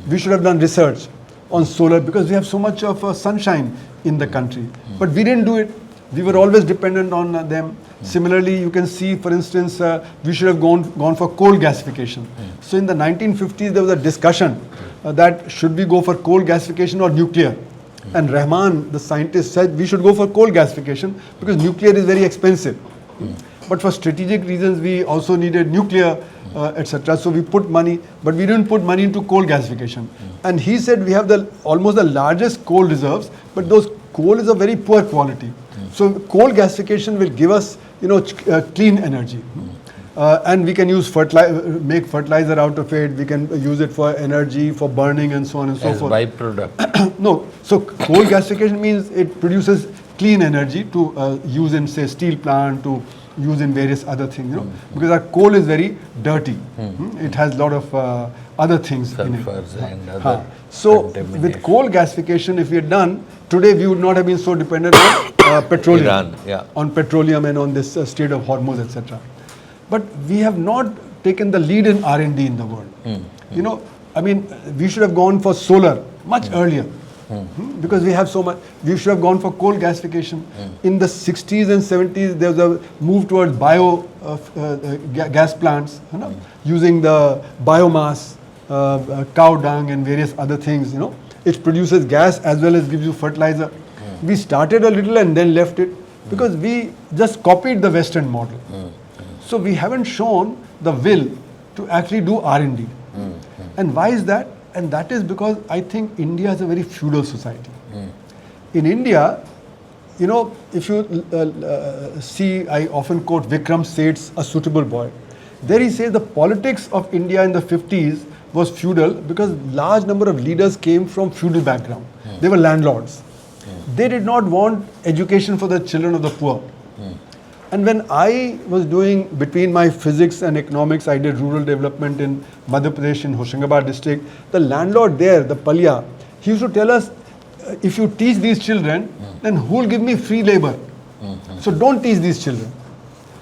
We should have done research on solar because we have so much of sunshine in the country. But we didn't do it. We were always dependent on them. Similarly, you can see, for instance, we should have gone for coal gasification. So in the 1950s, there was a discussion that should we go for coal gasification or nuclear? And Rahman, the scientist, said we should go for coal gasification because nuclear is very expensive. But for strategic reasons, we also needed nuclear, etc. So we put money, but we didn't put money into coal gasification. And he said we have almost the largest coal reserves, but those coal is of very poor quality. So coal gasification will give us, clean energy. And we can use make fertilizer out of it. We can use it for energy, for burning, and so on and so forth. As byproduct. No. So coal gasification means it produces clean energy to use in, say, steel plant, to use in various other things. Because our coal is very dirty. It has a lot of other things Sulfurs in it. and other So with coal gasification, if we had done, today we would not have been so dependent on petroleum, Iran, yeah. on petroleum and on this Strait of Hormuz, etc. But we have not taken the lead in R&D in the world. We should have gone for solar much earlier. Because we have so much. We should have gone for coal gasification. In the 60s and 70s, there was a move towards gas plants, using the biomass, cow dung and various other things, It produces gas as well as gives you fertilizer. We started a little and then left it because we just copied the Western model. So we haven't shown the will to actually do R&D. And why is that? And that is because I think India is a very feudal society. In India, if you see, I often quote Vikram Seth's A Suitable Boy. There he says the politics of India in the 50s was feudal because large number of leaders came from feudal background. They were landlords. They did not want education for the children of the poor. And when I was doing, between my physics and economics, I did rural development in Madhya Pradesh in Hoshangabad district. The landlord there, the Palya, he used to tell us, if you teach these children, then who will give me free labor? So don't teach these children.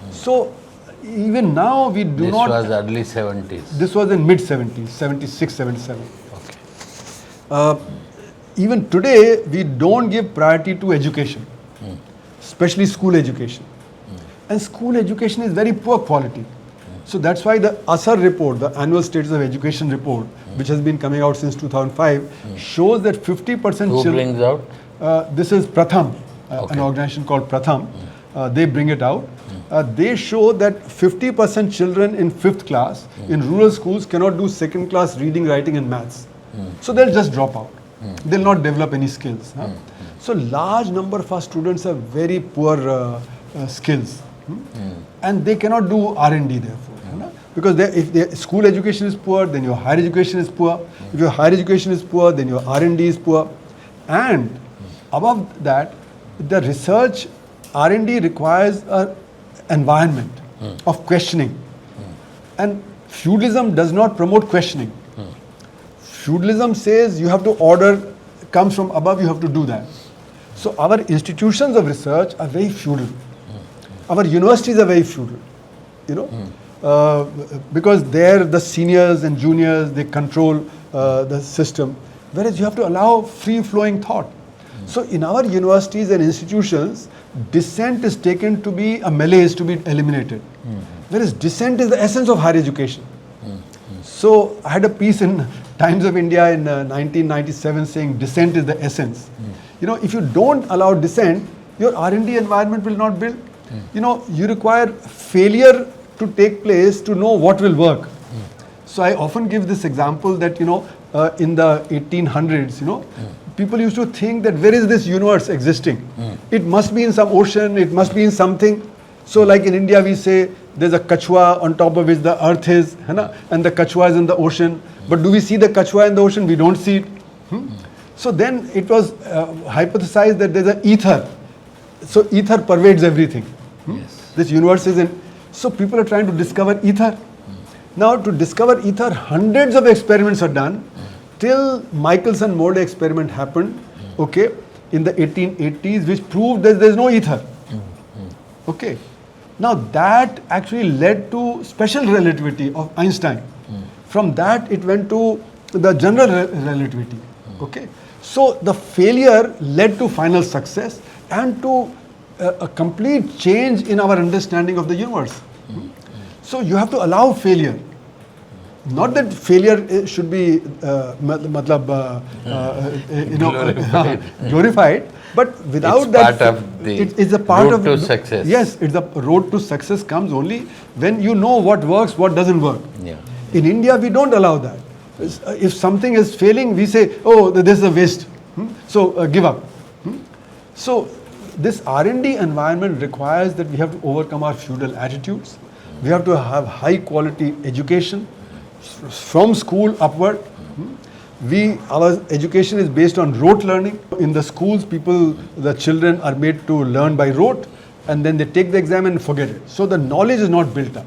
So even now we do not... This was early 70s. This was in mid 70s, 76, 77. Okay. Even today, we don't give priority to education, especially school education. And school education is very poor quality. So that's why the ASAR report, the Annual Status of Education report, which has been coming out since 2005, shows that 50% Who brings out? This is Pratham, an organization called Pratham. They bring it out. They show that 50% children in 5th class in rural schools cannot do second class reading, writing and maths. So they'll just drop out. They'll not develop any skills. So large number of our students have very poor skills. And they cannot do R&D therefore. Because if their school education is poor, then your higher education is poor. If your higher education is poor, then your R&D is poor. And above that, the research R&D requires an environment of questioning. And feudalism does not promote questioning. Feudalism says you have to order comes from above, you have to do that. So our institutions of research are very feudal. Our universities are very feudal, you know, because they're the seniors and juniors, they control the system, whereas you have to allow free-flowing thought. So in our universities and institutions, dissent is taken to be a malaise to be eliminated, whereas dissent is the essence of higher education. So I had a piece in Times of India in 1997 saying dissent is the essence. You know, if you don't allow dissent, your R&D environment will not build. You know, you require failure to take place to know what will work. So I often give this example that, you know, in the 1800s, you know, people used to think that where is this universe existing? It must be in some ocean, it must be in something. So like in India we say there's a kachua on top of which the earth is, and the kachua is in the ocean. But do we see the kachua in the ocean? We don't see it. So then it was hypothesized that there's an ether. So ether pervades everything. This universe is in. So people are trying to discover ether. Now to discover ether, hundreds of experiments are done till Michelson-Morley experiment happened, okay, in the 1880s, which proved that there's no ether. Okay. Now that actually led to special relativity of Einstein. From that it went to the general relativity. Okay. So the failure led to final success and to a complete change in our understanding of the universe. So you have to allow failure. Not that failure should be glorified, but without it's that, part of the it is a part road of to success. Yes, it's the road to success comes only when you know what works, what doesn't work. Yeah. In India, we don't allow that. If something is failing, we say, oh, this is a waste. So give up. So this R&D environment requires that we have to overcome our feudal attitudes. We have to have high quality education from school upward. Our education is based on rote learning. In the schools, the children are made to learn by rote, and then they take the exam and forget it. So the knowledge is not built up.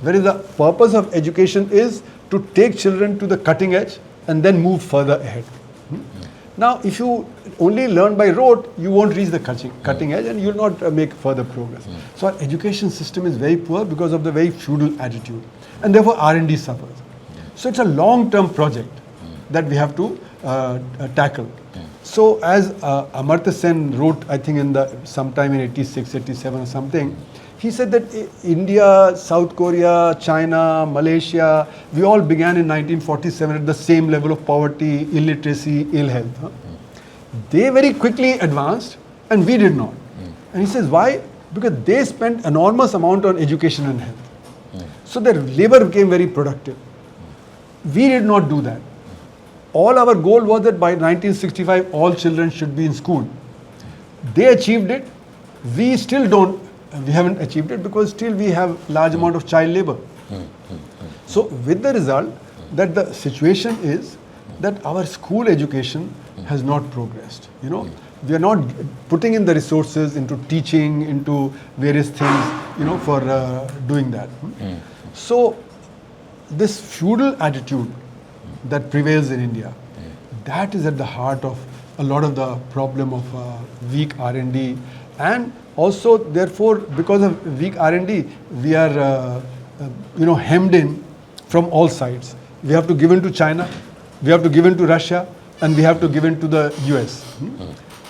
Whereas the purpose of education is to take children to the cutting edge and then move further ahead. Now, if you only learn by rote, you won't reach the cutting edge and you will not make further progress. So our education system is very poor because of the very feudal attitude, and therefore R&D suffers. So it's a long-term project that we have to tackle. So as Amartya Sen wrote, I think sometime in 86, 87 or something, he said that India, South Korea, China, Malaysia, we all began in 1947 at the same level of poverty, illiteracy, ill health. They very quickly advanced and we did not. And he says, why? Because they spent enormous amount on education and health. So their labor became very productive. We did not do that. All our goal was that by 1965 all children should be in school. They achieved it. We still don't. We haven't achieved it because still we have large amount of child labor. So with the result that the situation is that our school education has not progressed. You know, we are not putting in the resources into teaching, into various things, you know, for doing that. So this feudal attitude that prevails in India, that is at the heart of a lot of the problem of weak R&D, and also therefore because of weak R&D we are hemmed in from all sides. We have to give in to China, we have to give in to Russia, and we have to give in to the US.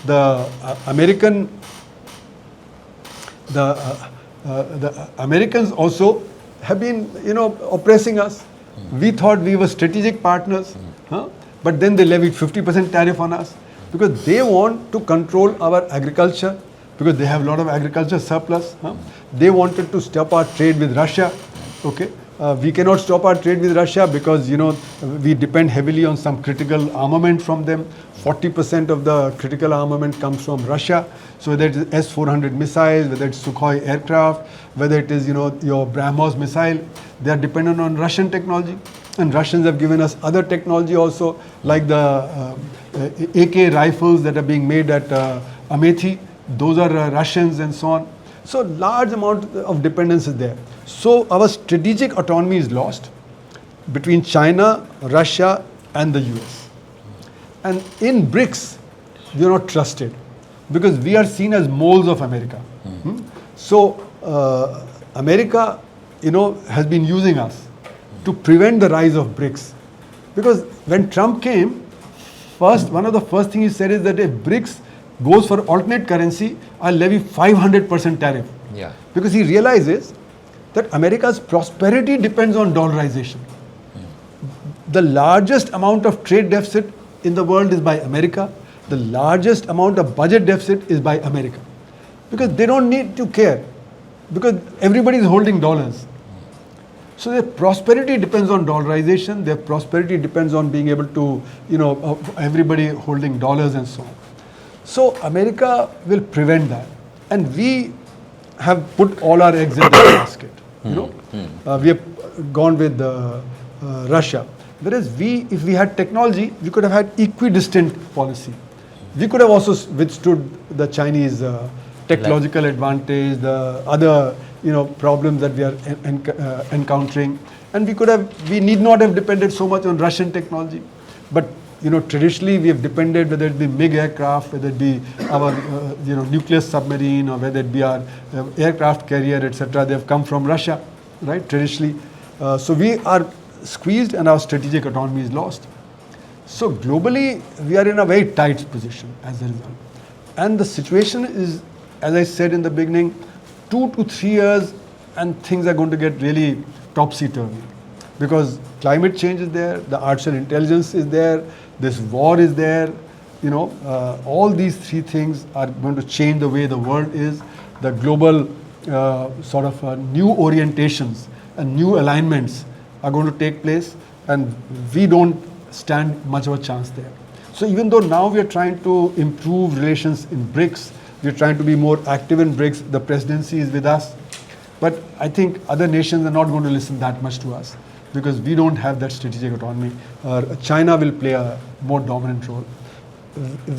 The Americans also have been oppressing us. We thought we were strategic partners, but then they levied 50% tariff on us because they want to control our agriculture because they have a lot of agriculture surplus. They wanted to stop our trade with Russia. Okay, we cannot stop our trade with Russia because we depend heavily on some critical armament from them. 40% of the critical armament comes from Russia. So whether it is S-400 missiles, whether it's Sukhoi aircraft, whether it is your BrahMos missile, they are dependent on Russian technology. And Russians have given us other technology also, like the AK rifles that are being made at Amethi. Those are Russians and so on. So large amount of dependence is there. So our strategic autonomy is lost between China, Russia and the US. And in BRICS, we are not trusted because we are seen as moles of America. So America, has been using us to prevent the rise of BRICS. Because when Trump came, one of the first things he said is that if BRICS goes for alternate currency, I'll levy 500% tariff. Yeah. Because he realizes that America's prosperity depends on dollarization. The largest amount of trade deficit in the world is by America. The largest amount of budget deficit is by America. Because they don't need to care. Because everybody is holding dollars. So their prosperity depends on dollarization. Their prosperity depends on being able to, everybody holding dollars and so on. So America will prevent that. And we have put all our eggs in that basket. We have gone with Russia. Whereas if we had technology, we could have had equidistant policy. We could have also withstood the Chinese technological advantage, the other problems that we are encountering, and we need not have depended so much on Russian technology. But traditionally we have depended, whether it be MiG aircraft, whether it be our nuclear submarine, or whether it be our aircraft carrier, etc. They have come from Russia, right? Traditionally, so we are squeezed and our strategic autonomy is lost. So globally, we are in a very tight position as a result. And the situation is, as I said in the beginning, 2 to 3 years and things are going to get really topsy-turvy. Because climate change is there, the artificial intelligence is there, this war is there, all these three things are going to change the way the world is. The global new orientations and new alignments are going to take place, and we don't stand much of a chance there. So even though now we are trying to improve relations in BRICS, we are trying to be more active in BRICS, the presidency is with us, but I think other nations are not going to listen that much to us because we don't have that strategic autonomy. China will play a more dominant role.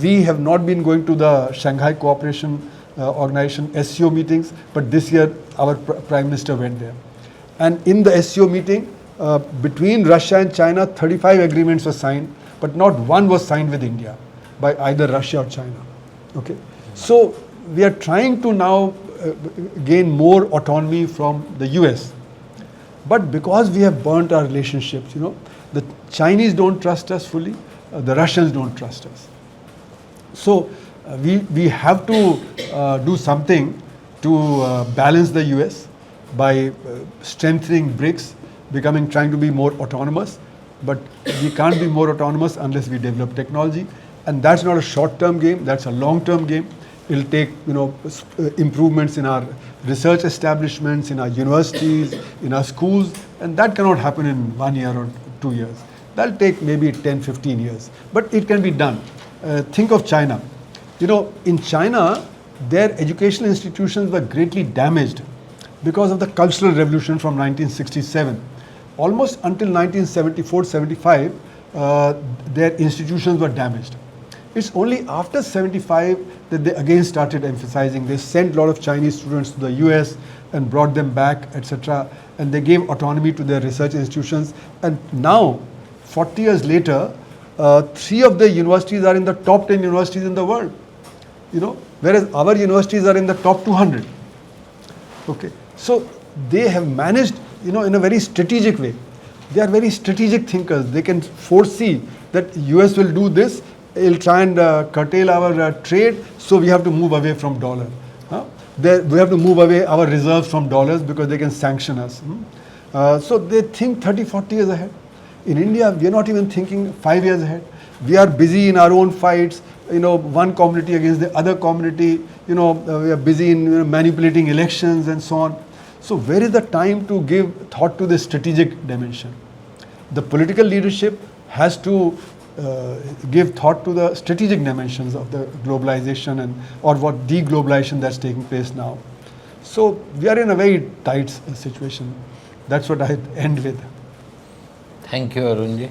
We have not been going to the Shanghai Cooperation Organization SCO meetings, but this year our Prime Minister went there. And in the SCO meeting, between Russia and China, 35 agreements were signed, but not one was signed with India by either Russia or China. Okay, so we are trying to now gain more autonomy from the US, but because we have burnt our relationships, the Chinese don't trust us fully, the Russians don't trust us. So we have to do something to balance the US by strengthening BRICS, trying to be more autonomous, but we can't be more autonomous unless we develop technology, and that's not a short-term game, that's a long-term game. It'll take improvements in our research establishments, in our universities, in our schools, and that cannot happen in 1 year or 2 years. That'll take maybe 10, 15 years, but it can be done. Think of China. In China, their educational institutions were greatly damaged because of the Cultural Revolution from 1967. Almost until 1974-75, their institutions were damaged. It's only after 75 that they again started emphasizing. They sent a lot of Chinese students to the US and brought them back, etc. And they gave autonomy to their research institutions. And now, 40 years later, 3 of the universities are in the top 10 universities in the world. Whereas our universities are in the top 200. Okay, so they have managed, in a very strategic way. They are very strategic thinkers. They can foresee that US will do this, it'll try and curtail our trade, so we have to move away from dollar. We have to move away our reserves from dollars because they can sanction us. So they think 30, 40 years ahead. In India, we are not even thinking 5 years ahead. We are busy in our own fights, one community against the other community, we are busy in manipulating elections and so on. So where is the time to give thought to the strategic dimension? The political leadership has to give thought to the strategic dimensions of the globalization or what deglobalization that's taking place now. So we are in a very tight situation. That's what I end with. Thank you, Arunji.